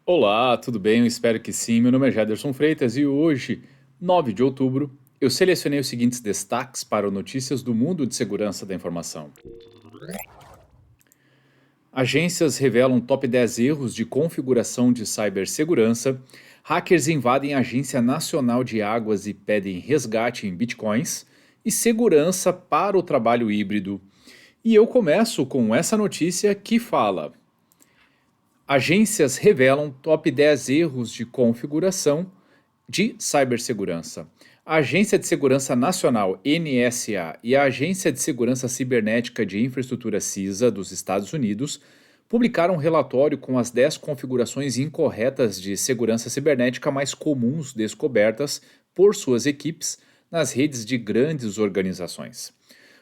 Olá, tudo bem? Eu espero que sim. Meu nome é Jaderson Freitas e hoje, 9 de outubro, eu selecionei os seguintes destaques para o Notícias do Mundo de Segurança da Informação. Agências revelam top 10 erros de configuração de cibersegurança. Hackers invadem a Agência Nacional de Águas e pedem resgate em bitcoins. E segurança para o trabalho híbrido. E eu começo com essa notícia que fala: agências revelam top 10 erros de configuração de cibersegurança. A Agência de Segurança Nacional, NSA, e a Agência de Segurança Cibernética de Infraestrutura CISA dos Estados Unidos publicaram um relatório com as 10 configurações incorretas de segurança cibernética mais comuns descobertas por suas equipes nas redes de grandes organizações.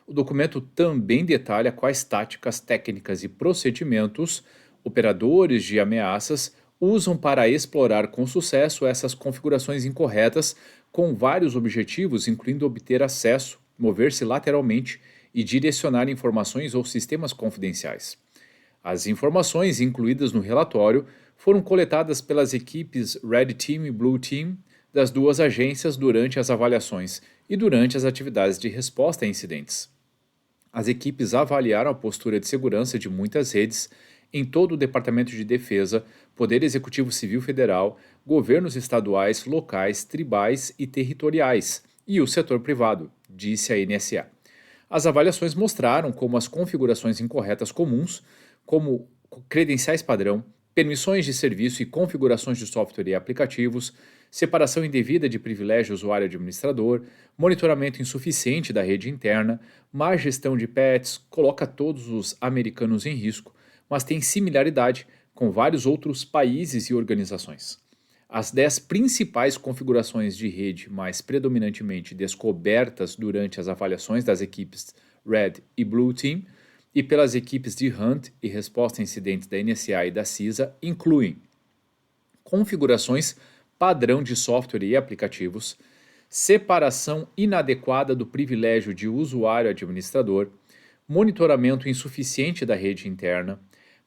O documento também detalha quais táticas, técnicas e procedimentos operadores de ameaças usam para explorar com sucesso essas configurações incorretas com vários objetivos, incluindo obter acesso, mover-se lateralmente e direcionar informações ou sistemas confidenciais. As informações incluídas no relatório foram coletadas pelas equipes Red Team e Blue Team das duas agências durante as avaliações e durante as atividades de resposta a incidentes. As equipes avaliaram a postura de segurança de muitas redes em todo o Departamento de Defesa, Poder Executivo Civil Federal, governos estaduais, locais, tribais e territoriais, e o setor privado, disse a NSA. As avaliações mostraram como as configurações incorretas comuns, como credenciais padrão, permissões de serviço e configurações de software e aplicativos, separação indevida de privilégio usuário-administrador, monitoramento insuficiente da rede interna, má gestão de patches, coloca todos os americanos em risco, mas tem similaridade com vários outros países e organizações. As 10 principais configurações de rede mais predominantemente descobertas durante as avaliações das equipes Red e Blue Team e pelas equipes de Hunt e Resposta a Incidentes da NSA e da CISA incluem configurações padrão de software e aplicativos, separação inadequada do privilégio de usuário-administrador, monitoramento insuficiente da rede interna,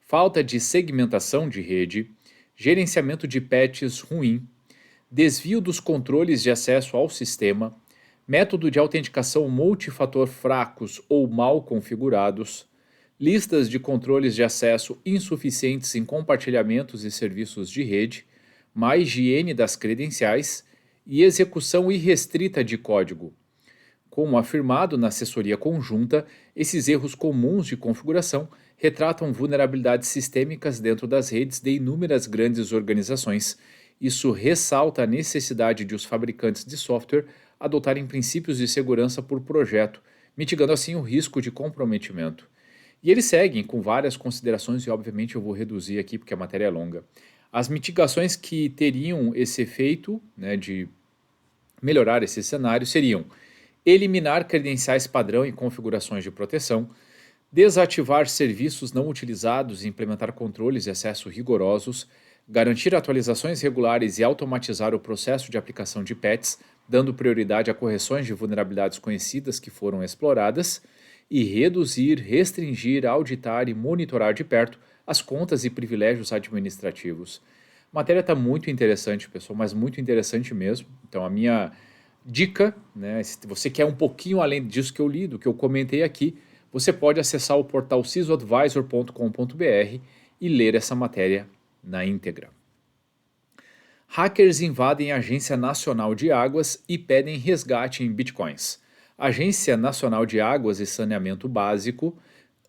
falta de segmentação de rede, gerenciamento de patches ruim, desvio dos controles de acesso ao sistema, método de autenticação multifator fracos ou mal configurados, listas de controles de acesso insuficientes em compartilhamentos e serviços de rede, má higiene das credenciais e execução irrestrita de código. Como afirmado na assessoria conjunta, esses erros comuns de configuração retratam vulnerabilidades sistêmicas dentro das redes de inúmeras grandes organizações. Isso ressalta a necessidade de os fabricantes de software adotarem princípios de segurança por projeto, mitigando assim o risco de comprometimento. E eles seguem com várias considerações, e obviamente eu vou reduzir aqui porque a matéria é longa. As mitigações que teriam esse efeito, né, de melhorar esse cenário seriam eliminar credenciais padrão e configurações de proteção, desativar serviços não utilizados e implementar controles de acesso rigorosos, garantir atualizações regulares e automatizar o processo de aplicação de patches, dando prioridade a correções de vulnerabilidades conhecidas que foram exploradas, e reduzir, restringir, auditar e monitorar de perto as contas e privilégios administrativos. A matéria está muito interessante, pessoal, mas muito interessante mesmo. Então, a minha dica, né, se você quer um pouquinho além disso que eu li, do que eu comentei aqui, você pode acessar o portal cisoadvisor.com.br e ler essa matéria na íntegra. Hackers invadem a Agência Nacional de Águas e pedem resgate em bitcoins. A Agência Nacional de Águas e Saneamento Básico,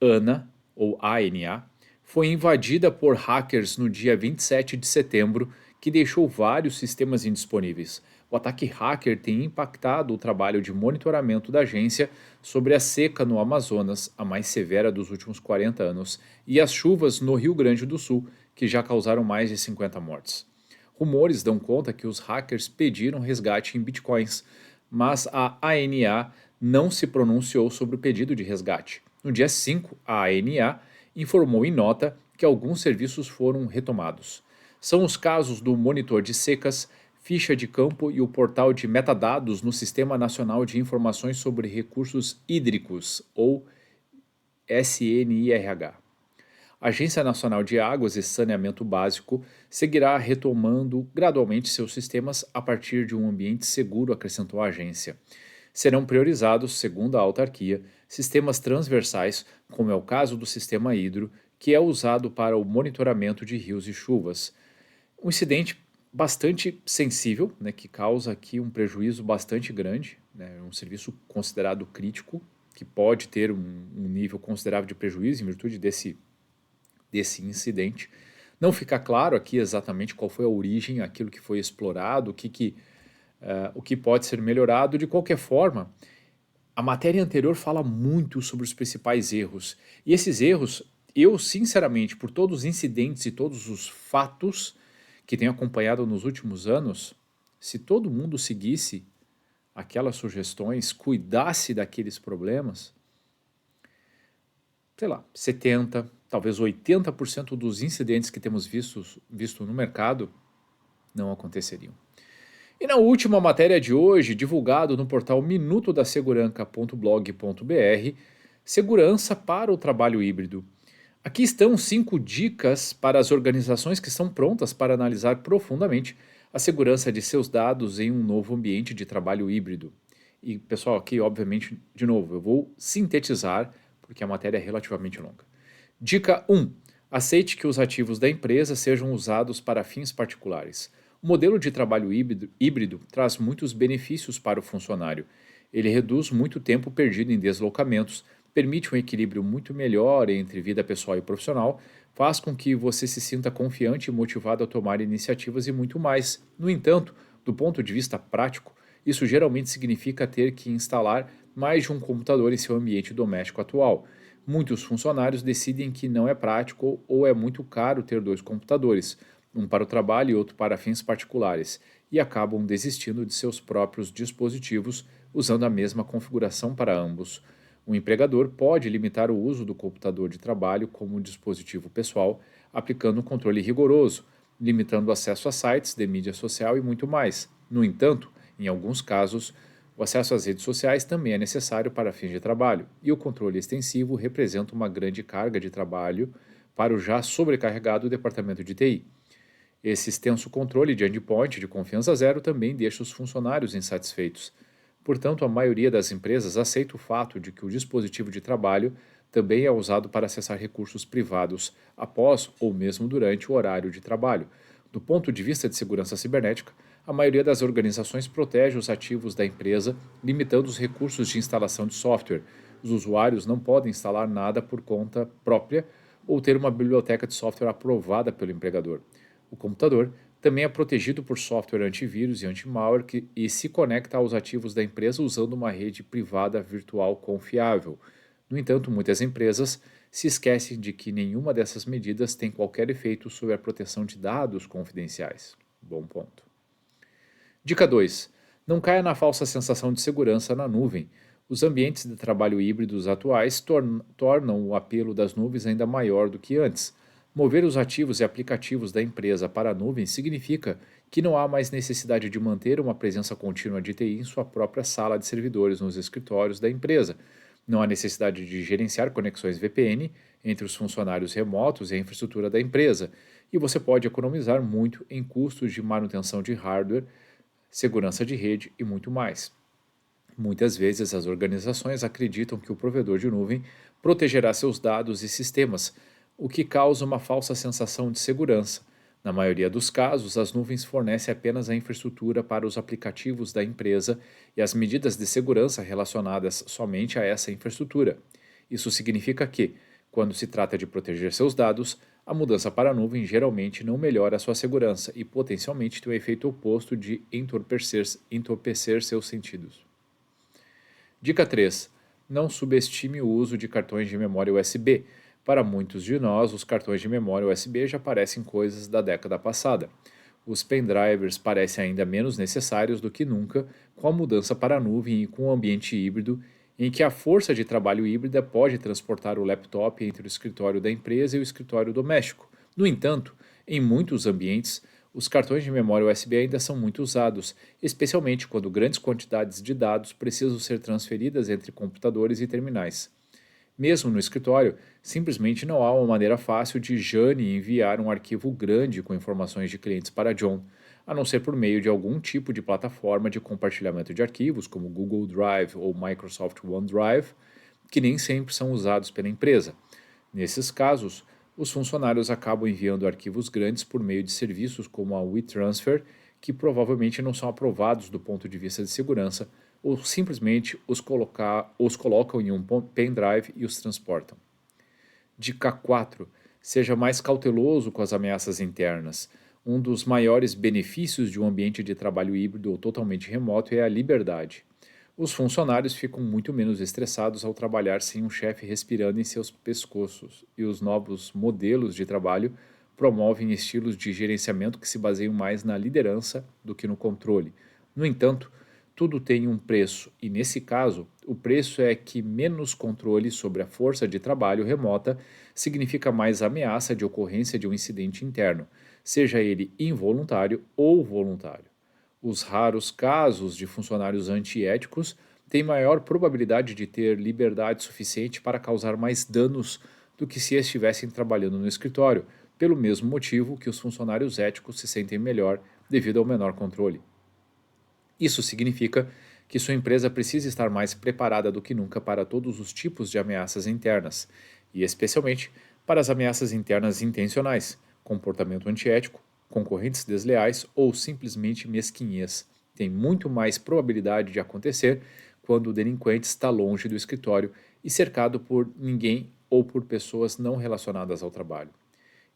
ANA, ou ANA, foi invadida por hackers no dia 27 de setembro, que deixou vários sistemas indisponíveis. O ataque hacker tem impactado o trabalho de monitoramento da agência sobre a seca no Amazonas, a mais severa dos últimos 40 anos, e as chuvas no Rio Grande do Sul, que já causaram mais de 50 mortes. Rumores dão conta que os hackers pediram resgate em bitcoins, mas a ANA não se pronunciou sobre o pedido de resgate. No dia 5, a ANA informou em nota que alguns serviços foram retomados. São os casos do monitor de secas, ficha de campo e o portal de metadados no Sistema Nacional de Informações sobre Recursos Hídricos, ou SNIRH. A Agência Nacional de Águas e Saneamento Básico seguirá retomando gradualmente seus sistemas a partir de um ambiente seguro, acrescentou a agência. Serão priorizados, segundo a autarquia, sistemas transversais, como é o caso do sistema hidro, que é usado para o monitoramento de rios e chuvas. Um incidente bastante sensível, né, que causa aqui um prejuízo bastante grande, né, um serviço considerado crítico, que pode ter um nível considerável de prejuízo em virtude desse incidente. Não fica claro aqui exatamente qual foi a origem, aquilo que foi explorado, o que pode ser melhorado. De qualquer forma, a matéria anterior fala muito sobre os principais erros. E esses erros, eu sinceramente, por todos os incidentes e todos os fatos que tenho acompanhado nos últimos anos, se todo mundo seguisse aquelas sugestões, cuidasse daqueles problemas, sei lá, 70, talvez 80% dos incidentes que temos visto no mercado não aconteceriam. E na última matéria de hoje, divulgado no portal minutodaseguranca.blog.br, segurança para o trabalho híbrido. Aqui estão 5 dicas para as organizações que estão prontas para analisar profundamente a segurança de seus dados em um novo ambiente de trabalho híbrido. E, pessoal, aqui, obviamente, de novo, eu vou sintetizar, porque a matéria é relativamente longa. Dica 1. Aceite que os ativos da empresa sejam usados para fins particulares. O modelo de trabalho híbrido traz muitos benefícios para o funcionário. Ele reduz muito tempo perdido em deslocamentos, permite um equilíbrio muito melhor entre vida pessoal e profissional, faz com que você se sinta confiante e motivado a tomar iniciativas e muito mais. No entanto, do ponto de vista prático, isso geralmente significa ter que instalar mais de um computador em seu ambiente doméstico atual. Muitos funcionários decidem que não é prático ou é muito caro ter 2 computadores, um para o trabalho e outro para fins particulares, e acabam desistindo de seus próprios dispositivos usando a mesma configuração para ambos. O empregador pode limitar o uso do computador de trabalho como dispositivo pessoal, aplicando um controle rigoroso, limitando o acesso a sites de mídia social e muito mais. No entanto, em alguns casos, o acesso às redes sociais também é necessário para fins de trabalho, e o controle extensivo representa uma grande carga de trabalho para o já sobrecarregado departamento de TI. Esse extenso controle de endpoint de confiança zero também deixa os funcionários insatisfeitos. Portanto, a maioria das empresas aceita o fato de que o dispositivo de trabalho também é usado para acessar recursos privados após ou mesmo durante o horário de trabalho. Do ponto de vista de segurança cibernética, a maioria das organizações protege os ativos da empresa, limitando os recursos de instalação de software. Os usuários não podem instalar nada por conta própria ou ter uma biblioteca de software aprovada pelo empregador. O computador também é protegido por software antivírus e anti-malware e se conecta aos ativos da empresa usando uma rede privada virtual confiável. No entanto, muitas empresas se esquecem de que nenhuma dessas medidas tem qualquer efeito sobre a proteção de dados confidenciais. Bom ponto. Dica 2. Não caia na falsa sensação de segurança na nuvem. Os ambientes de trabalho híbridos atuais tornam o apelo das nuvens ainda maior do que antes. Mover os ativos e aplicativos da empresa para a nuvem significa que não há mais necessidade de manter uma presença contínua de TI em sua própria sala de servidores nos escritórios da empresa. Não há necessidade de gerenciar conexões VPN entre os funcionários remotos e a infraestrutura da empresa, e você pode economizar muito em custos de manutenção de hardware, segurança de rede e muito mais. Muitas vezes as organizações acreditam que o provedor de nuvem protegerá seus dados e sistemas, o que causa uma falsa sensação de segurança. Na maioria dos casos, as nuvens fornecem apenas a infraestrutura para os aplicativos da empresa e as medidas de segurança relacionadas somente a essa infraestrutura. Isso significa que, quando se trata de proteger seus dados, a mudança para a nuvem geralmente não melhora a sua segurança e potencialmente tem o efeito oposto de entorpecer seus sentidos. Dica 3. Não subestime o uso de cartões de memória USB. Para muitos de nós, os cartões de memória USB já parecem coisas da década passada. Os pendrivers parecem ainda menos necessários do que nunca com a mudança para a nuvem e com o ambiente híbrido, em que a força de trabalho híbrida pode transportar o laptop entre o escritório da empresa e o escritório doméstico. No entanto, em muitos ambientes, os cartões de memória USB ainda são muito usados, especialmente quando grandes quantidades de dados precisam ser transferidas entre computadores e terminais. Mesmo no escritório, simplesmente não há uma maneira fácil de Jane enviar um arquivo grande com informações de clientes para John, a não ser por meio de algum tipo de plataforma de compartilhamento de arquivos, como Google Drive ou Microsoft OneDrive, que nem sempre são usados pela empresa. Nesses casos, os funcionários acabam enviando arquivos grandes por meio de serviços como a WeTransfer, que provavelmente não são aprovados do ponto de vista de segurança, ou simplesmente os colocam em um pendrive e os transportam. Dica 4. Seja mais cauteloso com as ameaças internas. Um dos maiores benefícios de um ambiente de trabalho híbrido ou totalmente remoto é a liberdade. Os funcionários ficam muito menos estressados ao trabalhar sem um chefe respirando em seus pescoços, e os novos modelos de trabalho promovem estilos de gerenciamento que se baseiam mais na liderança do que no controle. No entanto, tudo tem um preço, e nesse caso, o preço é que menos controle sobre a força de trabalho remota significa mais ameaça de ocorrência de um incidente interno, seja ele involuntário ou voluntário. Os raros casos de funcionários antiéticos têm maior probabilidade de ter liberdade suficiente para causar mais danos do que se estivessem trabalhando no escritório, pelo mesmo motivo que os funcionários éticos se sentem melhor devido ao menor controle. Isso significa que sua empresa precisa estar mais preparada do que nunca para todos os tipos de ameaças internas, e especialmente para as ameaças internas intencionais, comportamento antiético, concorrentes desleais ou simplesmente mesquinhez. Tem muito mais probabilidade de acontecer quando o delinquente está longe do escritório e cercado por ninguém ou por pessoas não relacionadas ao trabalho.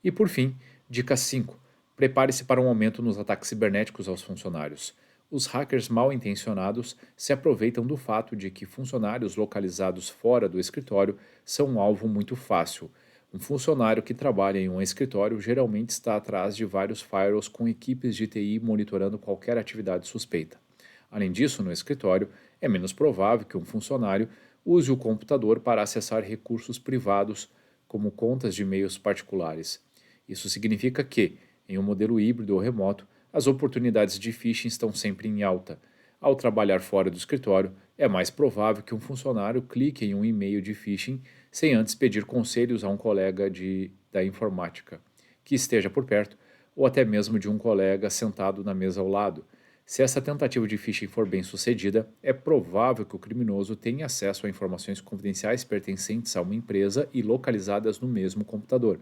E por fim, dica 5. Prepare-se para um aumento nos ataques cibernéticos aos funcionários. Os hackers mal intencionados se aproveitam do fato de que funcionários localizados fora do escritório são um alvo muito fácil. Um funcionário que trabalha em um escritório geralmente está atrás de vários firewalls com equipes de TI monitorando qualquer atividade suspeita. Além disso, no escritório, é menos provável que um funcionário use o computador para acessar recursos privados, como contas de e-mails particulares. Isso significa que, em um modelo híbrido ou remoto, as oportunidades de phishing estão sempre em alta. Ao trabalhar fora do escritório, é mais provável que um funcionário clique em um e-mail de phishing sem antes pedir conselhos a um colega da informática, que esteja por perto, ou até mesmo de um colega sentado na mesa ao lado. Se essa tentativa de phishing for bem sucedida, é provável que o criminoso tenha acesso a informações confidenciais pertencentes a uma empresa e localizadas no mesmo computador.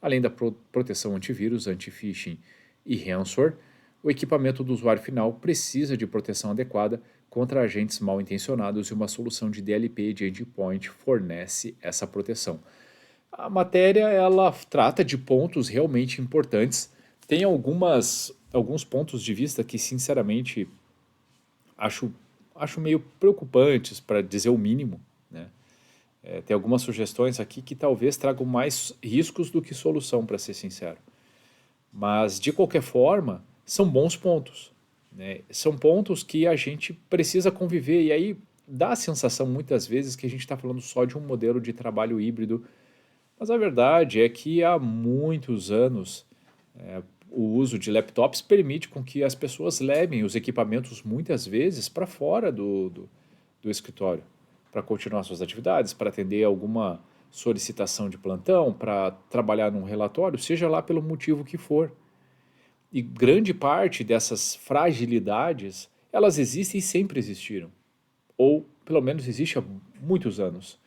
Além da proteção antivírus, anti-phishing e ransomware, o equipamento do usuário final precisa de proteção adequada contra agentes mal intencionados e uma solução de DLP de endpoint fornece essa proteção. A matéria ela trata de pontos realmente importantes. Tem alguns pontos de vista que, sinceramente, acho, acho meio preocupantes, para dizer o mínimo, né? Tem algumas sugestões aqui que talvez tragam mais riscos do que solução, para ser sincero. Mas, de qualquer forma, são bons pontos, né? São pontos que a gente precisa conviver. E aí dá a sensação, muitas vezes, que a gente está falando só de um modelo de trabalho híbrido. Mas a verdade é que há muitos anos o uso de laptops permite com que as pessoas levem os equipamentos, muitas vezes, para fora do escritório, para continuar suas atividades, para atender alguma solicitação de plantão, para trabalhar num relatório, seja lá pelo motivo que for. E grande parte dessas fragilidades, elas existem e sempre existiram. Ou, pelo menos, existe há muitos anos.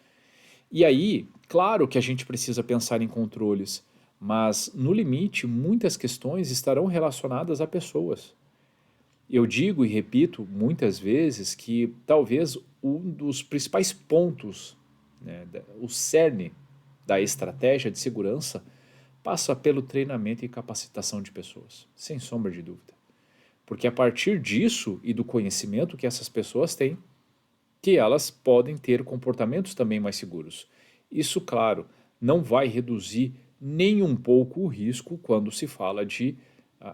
E aí, claro que a gente precisa pensar em controles, mas, no limite, muitas questões estarão relacionadas a pessoas. Eu digo e repito muitas vezes que talvez um dos principais pontos, né, o cerne da estratégia de segurança, passa pelo treinamento e capacitação de pessoas, sem sombra de dúvida. Porque é a partir disso e do conhecimento que essas pessoas têm, que elas podem ter comportamentos também mais seguros. Isso, claro, não vai reduzir nem um pouco o risco quando se fala de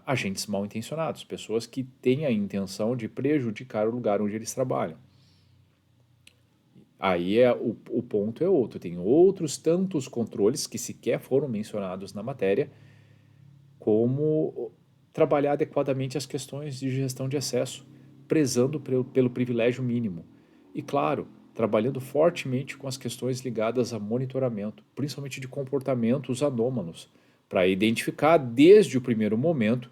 agentes mal intencionados, pessoas que têm a intenção de prejudicar o lugar onde eles trabalham. Aí o ponto é outro, tem outros tantos controles que sequer foram mencionados na matéria, como trabalhar adequadamente as questões de gestão de acesso, prezando pelo privilégio mínimo. E claro, trabalhando fortemente com as questões ligadas a monitoramento, principalmente de comportamentos anômalos, para identificar desde o primeiro momento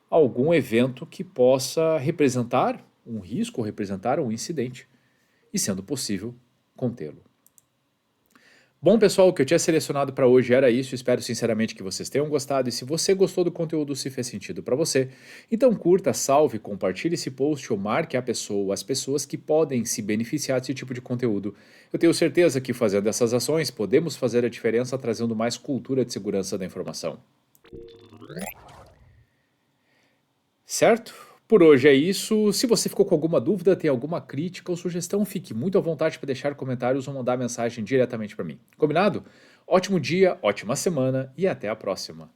algum evento que possa representar um risco ou representar um incidente e, sendo possível, contê-lo. Bom, pessoal, o que eu tinha selecionado para hoje era isso. Espero sinceramente que vocês tenham gostado. E se você gostou do conteúdo, se fez sentido para você, então curta, salve, compartilhe esse post ou marque a pessoa ou as pessoas que podem se beneficiar desse tipo de conteúdo. Eu tenho certeza que fazendo essas ações podemos fazer a diferença trazendo mais cultura de segurança da informação. Certo? Por hoje é isso. Se você ficou com alguma dúvida, tem alguma crítica ou sugestão, fique muito à vontade para deixar comentários ou mandar mensagem diretamente para mim. Combinado? Ótimo dia, ótima semana e até a próxima.